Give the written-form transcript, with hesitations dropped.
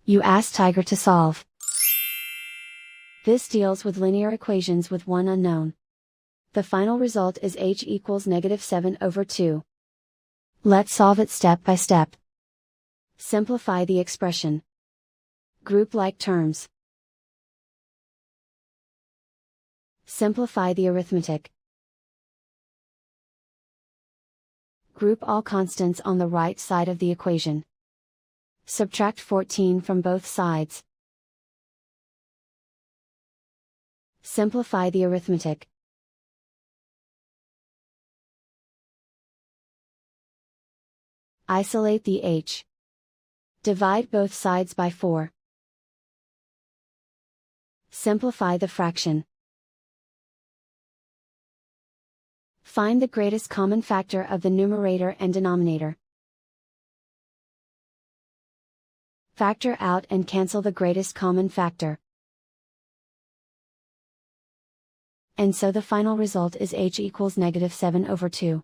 You ask Tiger to solve. This deals with linear equations with one unknown. The final result is h equals -7/2. Let's solve it step by step. Simplify the expression. Group like terms. Simplify the arithmetic. Group all constants on the right side of the equation. Subtract 14 from both sides. Simplify the arithmetic. Isolate the h. Divide both sides by 4. Simplify the fraction. Find the greatest common factor of the numerator and denominator. Factor out and cancel the greatest common factor. And so the final result is h equals -7/2.